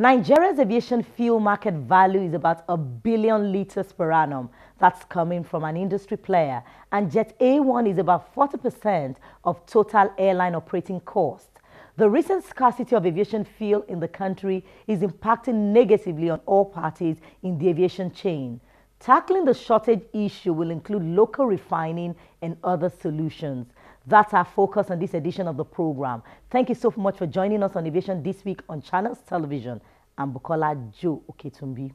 Nigeria's aviation fuel market value is about 1 billion litres per annum. That's coming from an industry player. And Jet A1 is about 40% of total airline operating cost. The recent scarcity of aviation fuel in the country is impacting negatively on all parties in the aviation chain. Tackling the shortage issue will include local refining and other solutions. That's our focus on this edition of the program. Thank you so much for joining us on Aviation this week on Channels Television. I'm Bukola Joe Oketumbi.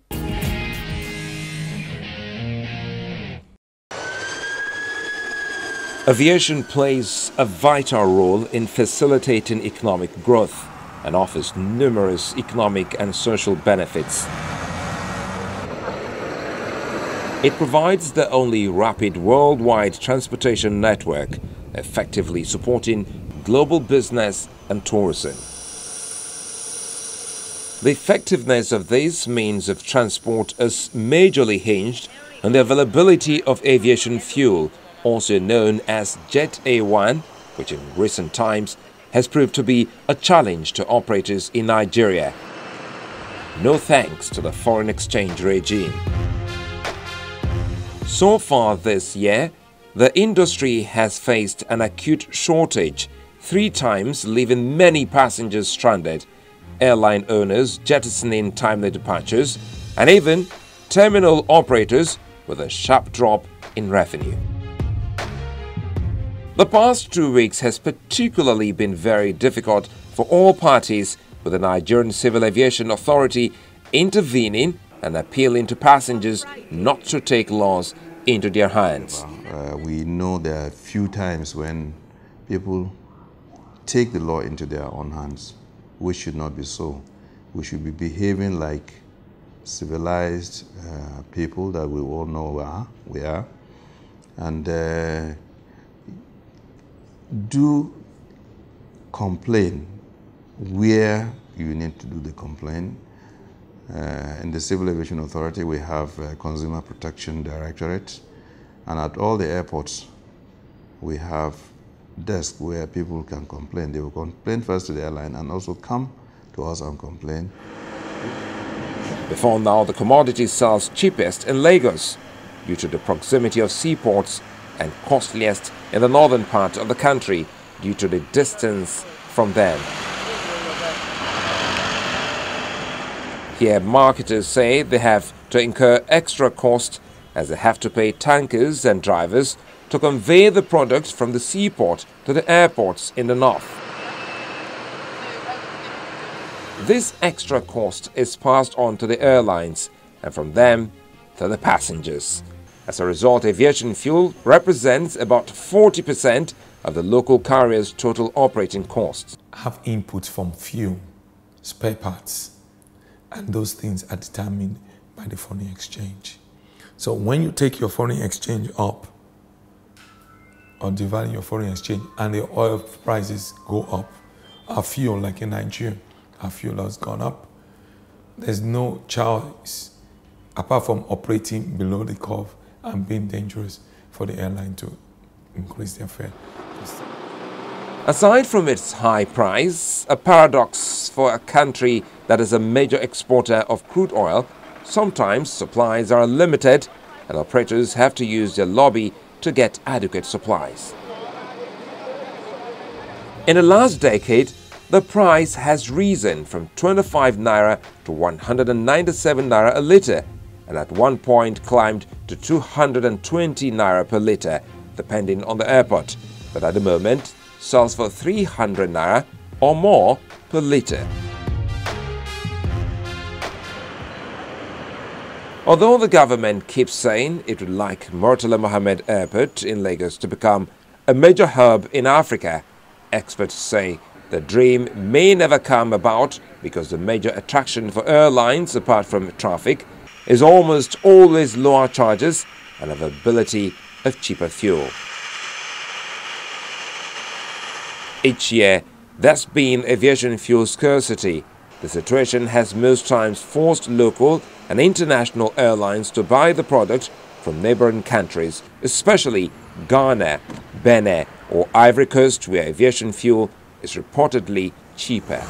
Aviation plays a vital role in facilitating economic growth and offers numerous economic and social benefits. It provides the only rapid worldwide transportation network, effectively supporting global business and tourism. The effectiveness of this means of transport is majorly hinged on the availability of aviation fuel, also known as Jet A1, which in recent times has proved to be a challenge to operators in Nigeria. No thanks to the foreign exchange regime. So far this year, the industry has faced an acute shortage, 3 times leaving many passengers stranded, airline owners jettisoning timely departures, and even terminal operators with a sharp drop in revenue. The past 2 weeks has particularly been very difficult for all parties, with the Nigerian Civil Aviation Authority intervening and appealing to passengers not to take laws into their hands. We know there are few times when people take the law into their own hands, which should not be so. We should be behaving like civilized people that we all know we are, and do complain where you need to do the complaint. In the Civil Aviation Authority, we have a Consumer Protection Directorate, and at all the airports, we have desks where people can complain. They will complain first to the airline and also come to us and complain. Before now, the commodity sells cheapest in Lagos due to the proximity of seaports and costliest in the northern part of the country due to the distance from them. Here, marketers say they have to incur extra cost as they have to pay tankers and drivers to convey the product from the seaport to the airports in the north. This extra cost is passed on to the airlines and from them to the passengers. As a result, aviation fuel represents about 40% of the local carrier's total operating costs. Have inputs from fuel, spare parts, and those things are determined by the foreign exchange. So when you take your foreign exchange up, or devalue your foreign exchange, and the oil prices go up, our fuel, like in Nigeria, our fuel has gone up. There's no choice apart from operating below the curve and being dangerous for the airline to increase their fare. Aside from its high price, a paradox for a country that is a major exporter of crude oil, sometimes supplies are limited and operators have to use their lobby to get adequate supplies. In the last decade, the price has risen from 25 naira to 197 naira a litre, and at one point climbed to 220 naira per litre, depending on the airport, but at the moment sells for 300 naira or more per litre. Although the government keeps saying it would like Murtala Mohammed Airport in Lagos to become a major hub in Africa, experts say the dream may never come about because the major attraction for airlines, apart from traffic, is almost always lower charges and availability of cheaper fuel. Each year, there's been aviation fuel scarcity. The situation has most times forced local and international airlines to buy the product from neighboring countries, especially Ghana, Benin or Ivory Coast, where aviation fuel is reportedly cheaper.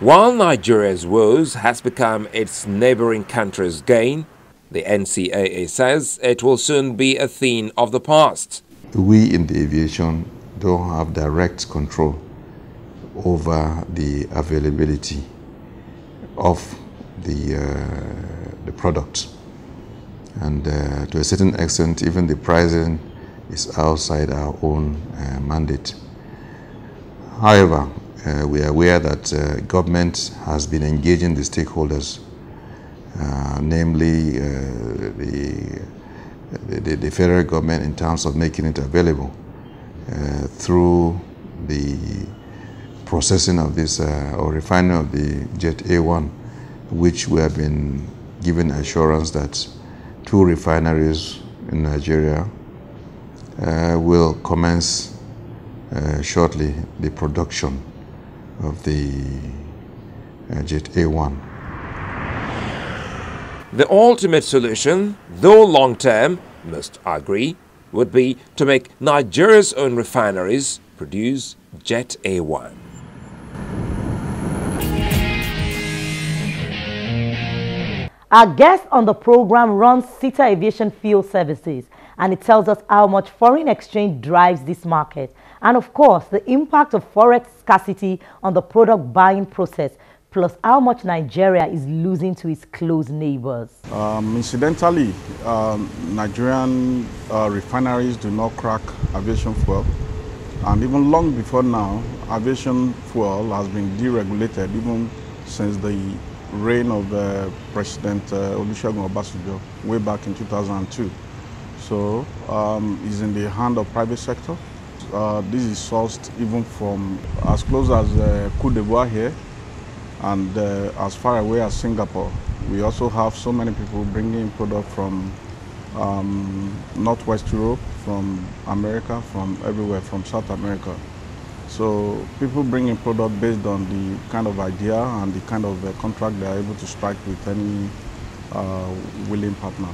While Nigeria's woes has become its neighboring country's gain, the NCAA says it will soon be a thing of the past. We in the aviation don't have direct control over the availability of the product. And to a certain extent, even the pricing is outside our own mandate. However, we are aware that government has been engaging the stakeholders, namely the federal government, in terms of making it available through the processing of this or refining of the Jet A1, which we have been given assurance that 2 refineries in Nigeria will commence shortly the production of the Jet A1. The ultimate solution, though long-term, most agree, would be to make Nigeria's own refineries produce Jet A1. Our guest on the program runs SITA Aviation Fuel Services, and it tells us how much foreign exchange drives this market, and of course the impact of forex scarcity on the product buying process, plus how much Nigeria is losing to its close neighbors. Incidentally, Nigerian refineries do not crack aviation fuel, and even long before now, aviation fuel has been deregulated even since the reign of President Olusegun Obasanjo way back in 2002. So it's in the hand of private sector. This is sourced even from as close as Côte d'Ivoire here, and as far away as Singapore. We also have so many people bringing in product from Northwest Europe, from America, from everywhere, from South America. So people bring in product based on the kind of idea and the kind of contract they are able to strike with any willing partner.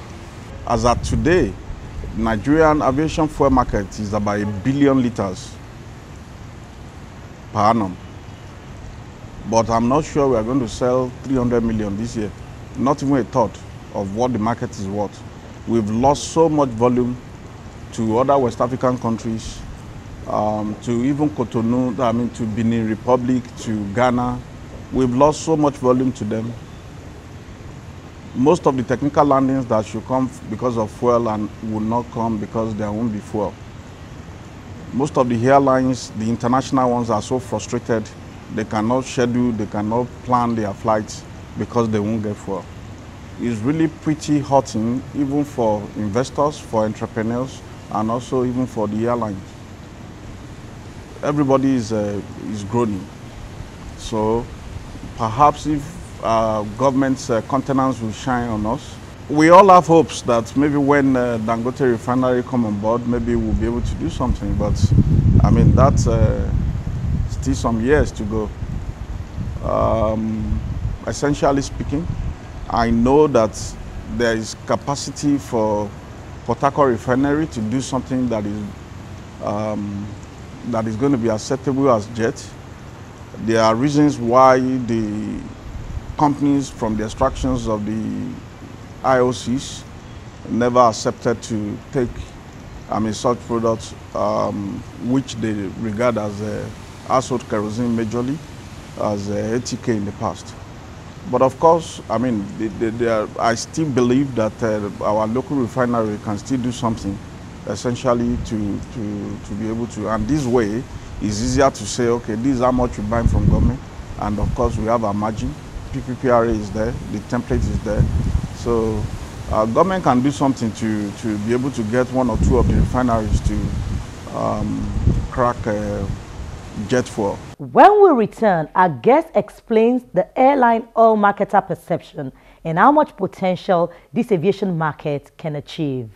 As at today, Nigerian aviation fuel market is about 1 billion liters per annum. But I'm not sure we are going to sell 300 million this year. Not even a thought of what the market is worth. We've lost so much volume to other West African countries, to even Cotonou, I mean to Benin Republic, to Ghana. We've lost so much volume to them. Most of the technical landings that should come because of fuel and will not come because there won't be fuel. Most of the airlines, the international ones, are so frustrated. They cannot schedule, they cannot plan their flights because they won't get fuel. It's really pretty hurting, even for investors, for entrepreneurs, and also even for the airlines. Everybody is groaning. So perhaps if government's countenance will shine on us. We all have hopes that maybe when Dangote refinery come on board, maybe we'll be able to do something. But I mean, that's still some years to go. Essentially speaking, I know that there is capacity for Port Harcourt refinery to do something that is going to be acceptable as jet. There are reasons why the companies from the extractions of the IOCs never accepted to take such products which they regard as household kerosene majorly, as ATK in the past. But of course, I mean, I still believe that our local refinery can still do something, essentially to be able to, and this way it's easier to say, okay, this is how much we buy from government, and of course we have our margin, PPPRA is there, the template is there, so government can do something to be able to get 1 or 2 of the refineries to crack jet fuel. When we return, our guest explains the airline oil marketer perception and how much potential this aviation market can achieve.